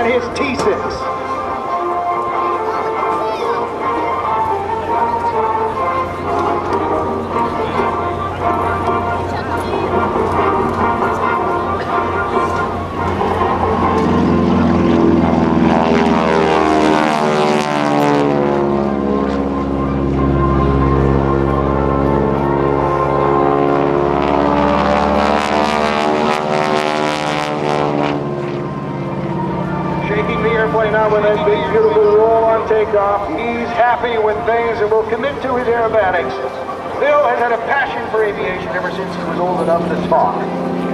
his T-6. Now with that big, beautiful roll on takeoff, he's happy with things and will commit to his aerobatics. Bill has had a passion for aviation ever since he was old enough to talk.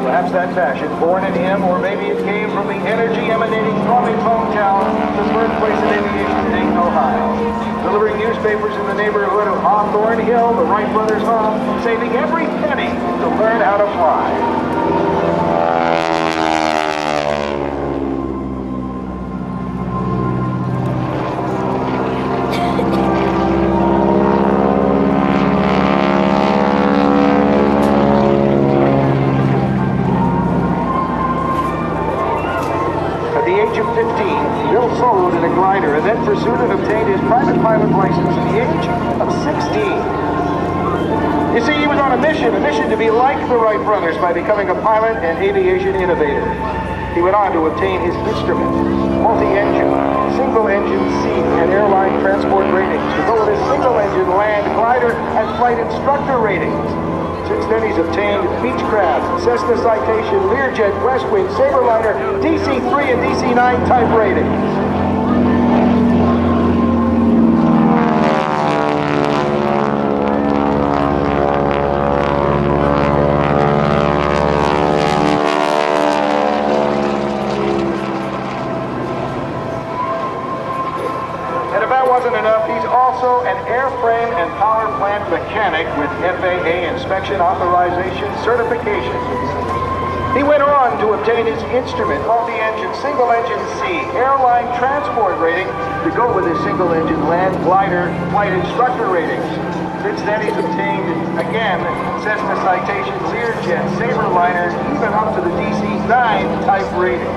Perhaps that passion, born in him, or maybe it came from the energy emanating from his hometown, the birthplace of aviation in Dayton, Ohio. Delivering newspapers in the neighborhood of Hawthorne Hill, the Wright brothers' home, saving every penny to learn how to fly. And then pursued and obtained his private pilot license at the age of 16. You see, he was on a mission to be like the Wright brothers by becoming a pilot and aviation innovator. He went on to obtain his instrument, multi-engine, single-engine seat, and airline transport ratings, to go with his single-engine land, glider, and flight instructor ratings. Since then, he's obtained Beechcraft, Cessna Citation, Learjet, Westwind, Saberliner, DC-3, and DC-9 type ratings. An airframe and power plant mechanic with FAA inspection authorization certification. He went on to obtain his instrument, multi-engine, single-engine C, airline transport rating to go with his single-engine land, glider, flight instructor ratings. Since then, he's obtained, again, Cessna Citation, Learjet, Saberliner, even up to the DC-9 type rating.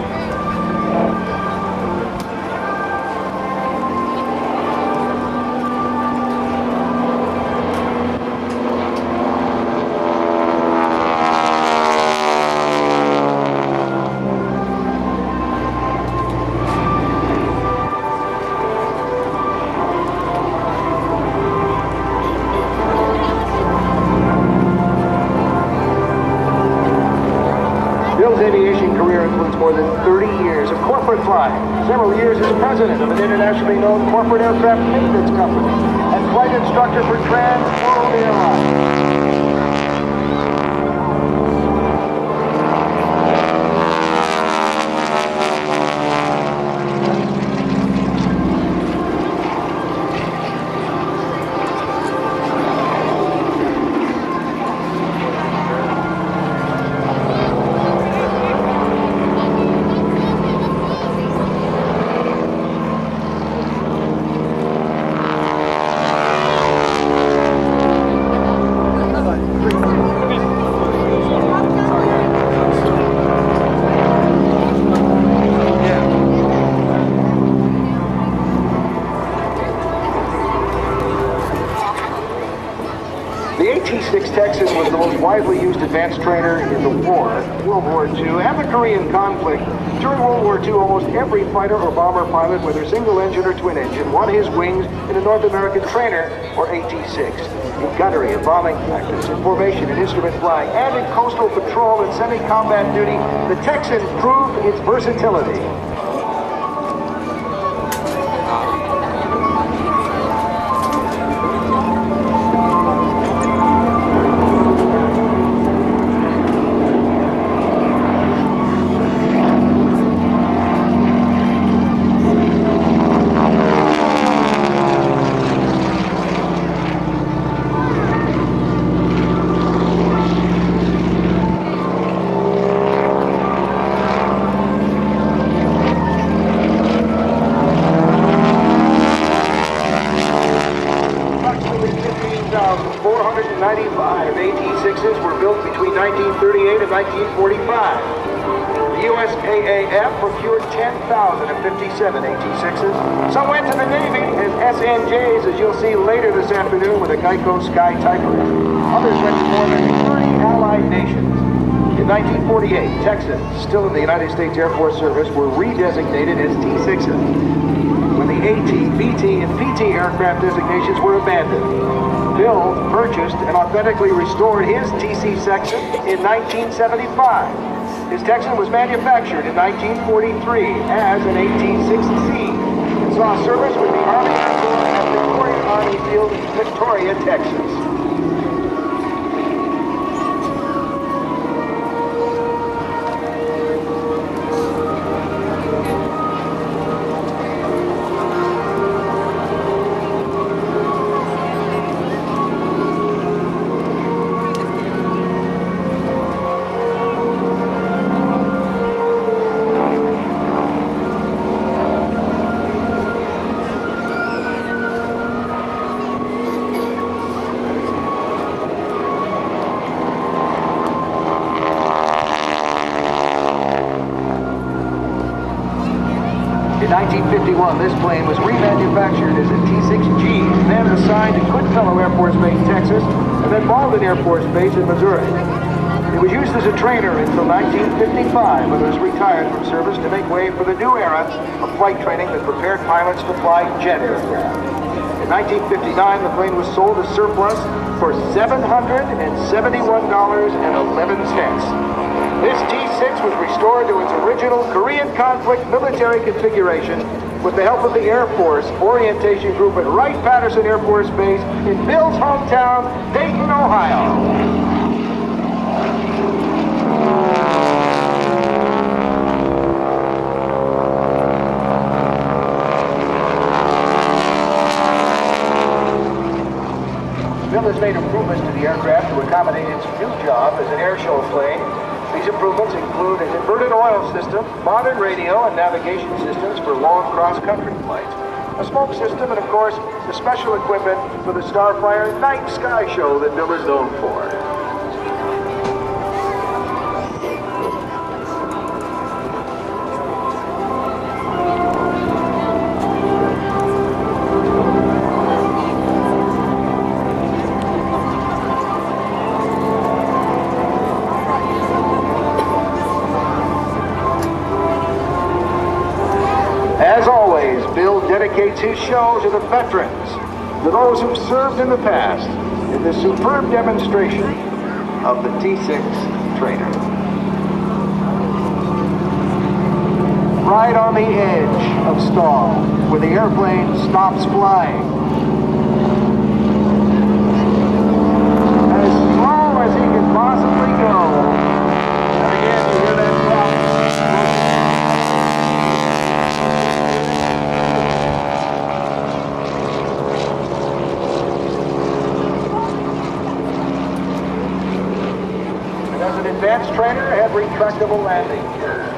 Bill's aviation career includes more than 30 years of corporate flying, several years as president of an internationally known corporate aircraft maintenance company, and flight instructor for Trans World Airlines. The T-6 Texan was the most widely used advanced trainer in the war, World War II, and the Korean conflict. During World War II, almost every fighter or bomber pilot, whether single engine or twin engine, won his wings in a North American trainer or AT-6. In gunnery and bombing practice, in formation and instrument flying, and in coastal patrol and semi-combat duty, the Texan proved its versatility. AT-6s were built between 1938 and 1945. The USAAF procured 10,057 AT-6s. Some went to the Navy as SNJs, as you'll see later this afternoon with a Geico Sky Typer. Others went to more than 30 allied nations. In 1948, Texans, still in the United States Air Force Service, were redesignated as T-6s, when the AT, BT, and PT aircraft designations were abandoned. Bill purchased and authentically restored his T-6 Texan in 1975. His Texan was manufactured in 1943 as an AT-6C and saw service with the Army Air Corps at Victoria Army Field in Victoria, Texas. In 1951, this plane was remanufactured as a T-6G, then assigned to Goodfellow Air Force Base, Texas, and then Malden Air Force Base in Missouri. It was used as a trainer until 1955, when it was retired from service to make way for the new era of flight training that prepared pilots to fly jet aircraft. In 1959, the plane was sold as surplus for $771.11. This T-6 was restored to its original Korean conflict military configuration with the help of the Air Force Orientation Group at Wright-Patterson Air Force Base in Bill's hometown, Dayton, Ohio. Bill has made improvements to the aircraft to accommodate its new job as an airshow plane. These improvements include an inverted oil system, modern radio and navigation systems for long cross-country flights, a smoke system, and of course, the special equipment for the Starflyer night sky show that Bill is known for. As always, Bill dedicates his show to the veterans, to those who've served in the past, in this superb demonstration of the T-6 trainer. Right on the edge of stall, where the airplane stops flying. As slow as he can possibly go. And again, you hear that sound. As an advanced trainer, I have retractable landing gear.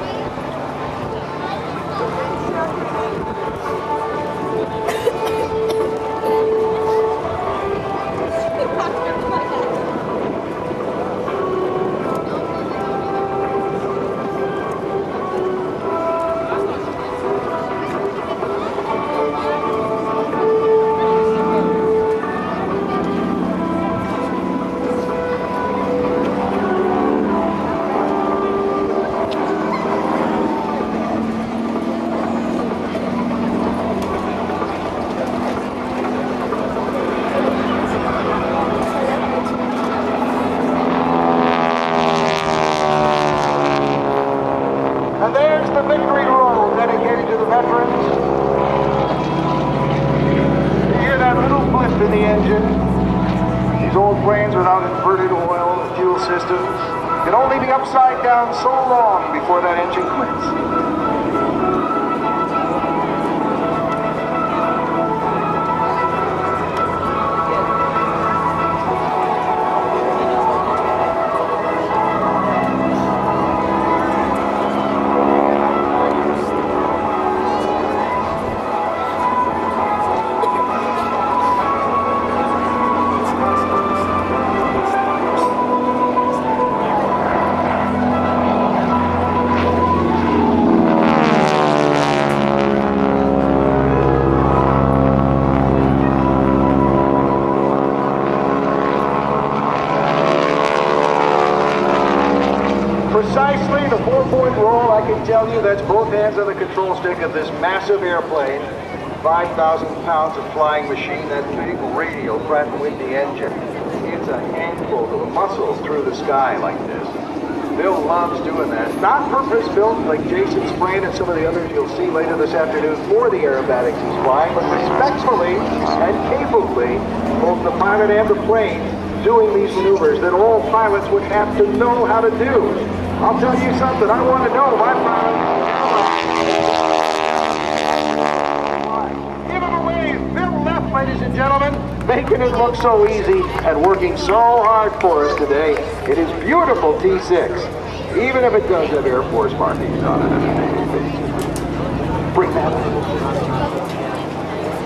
And there's the victory roll dedicated to the veterans. You hear that little blip in the engine. These old planes without inverted oil and fuel systems can only be upside down so long before that engine quits. Precisely the 4-point roll, I can tell you, that's both hands on the control stick of this massive airplane. 5,000 pounds of flying machine, that big radial Pratt & Whitney engine. It's a handful of muscles through the sky like this. Bill loves doing that. Not purpose-built like Jason Sprain and some of the others you'll see later this afternoon for the aerobatics he's flying, but respectfully and capably, both the pilot and the plane doing these maneuvers that all pilots would have to know how to do. I'll tell you something, I want to know my pilot. Give him a wave, Bill Leff, ladies and gentlemen, making it look so easy and working so hard for us today. It is beautiful T-6, even if it does have Air Force markings on it. Bring that.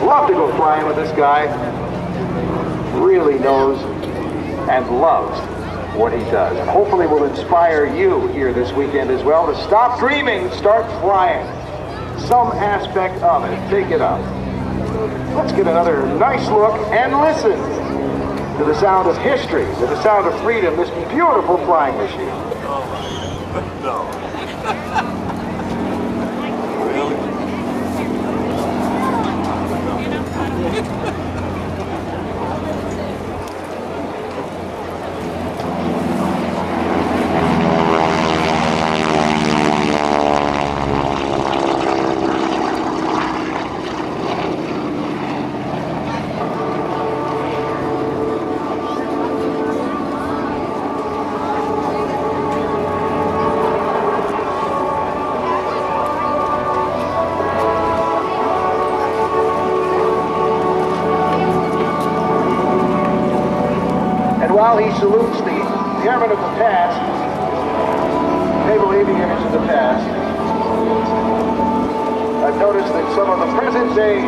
Love to go flying with this guy. Really knows and loves what he does. And hopefully will inspire you here this weekend as well to stop dreaming, start flying. Some aspect of it. Take it up. Let's get another nice look and listen to the sound of history, to the sound of freedom, this beautiful flying machine. No. While he salutes the airmen of the past, naval aviators of the past, I've noticed that some of the present-day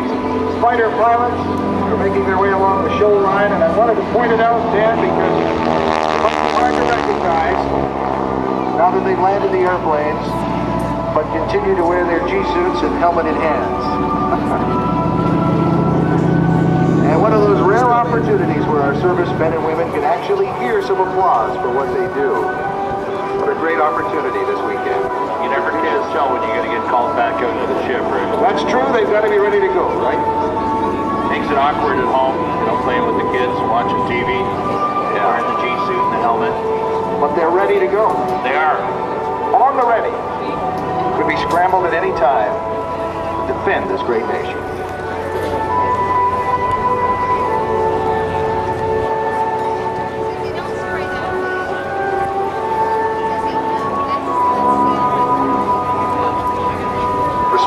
fighter pilots are making their way along the show line, and I wanted to point it out, Dan, because it's hard to recognize now that they've landed the airplanes, but continue to wear their G-suits and helmet in hands. And one of those rare opportunities where our servicemen and women can actually hear some applause for what they do. What a great opportunity this weekend. You never can tell when you're going to get called back out to the ship, Rick. That's true. They've got to be ready to go, right? Makes it awkward at home, playing with the kids, watching TV, wearing the G-suit and the helmet. But they're ready to go. They are. On the ready. Could be scrambled at any time to defend this great nation.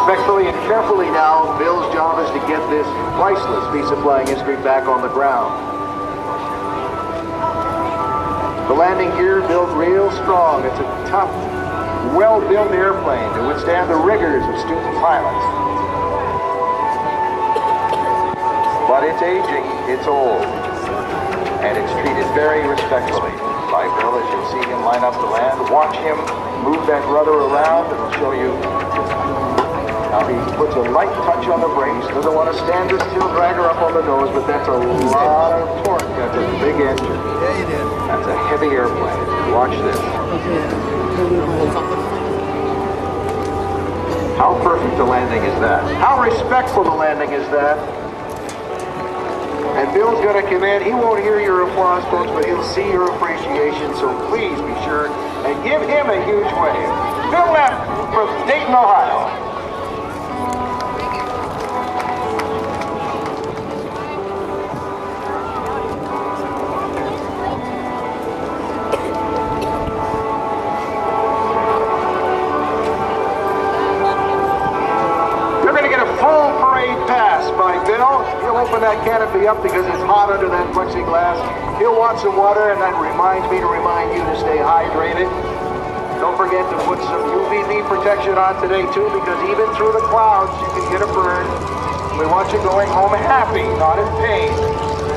Respectfully and carefully now, Bill's job is to get this priceless piece of flying history back on the ground. The landing gear built real strong. It's a tough, well-built airplane to withstand the rigors of student pilots. But it's aging, it's old, and it's treated very respectfully by Bill as you'll see him line up to land. Watch him move that rudder around, and it'll show you how he puts a light touch on the brakes. Doesn't want to stand her still, drag her up on the nose, but that's a lot of torque. That's a big engine. Yeah, you did. That's a heavy airplane. Watch this. How perfect the landing is that? How respectful the landing is that? And Bill's going to come in. He won't hear your applause, folks, but he'll see your appreciation. So please be sure and give him a huge wave. Bill Leff from Dayton, Ohio. He'll open that canopy up because it's hot under that plexiglass. He'll want some water, and that reminds me to remind you to stay hydrated. Don't forget to put some UVB protection on today, too, because even through the clouds, you can get a burn. We want you going home happy, not in pain,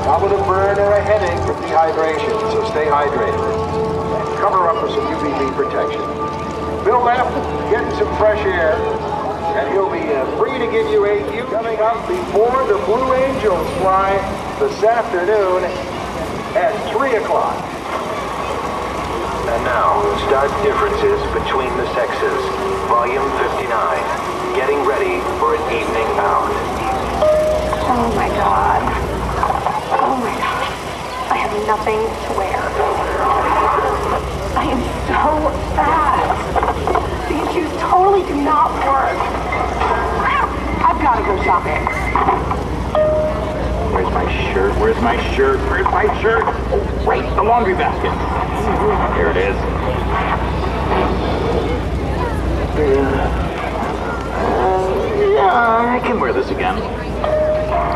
not with a burn or a headache from dehydration, so stay hydrated. And cover up with some UVB protection. Bill Leff, getting some fresh air. And he'll be free to give you a cue coming up before the Blue Angels fly this afternoon at 3 o'clock. And Now, stark differences between the sexes. Volume 59. Getting ready for an evening out. Oh my god. Oh my god. I have nothing to wear. I am so fat. These shoes totally do not work. I've got to go shopping. Where's my shirt? Where's my shirt? Where's my shirt? Oh, right, the laundry basket. Here it is. Yeah, I can wear this again.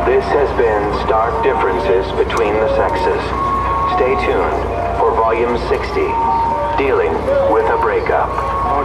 This has been Stark Differences Between the Sexes. Stay tuned for Volume 60, Dealing with a Breakup.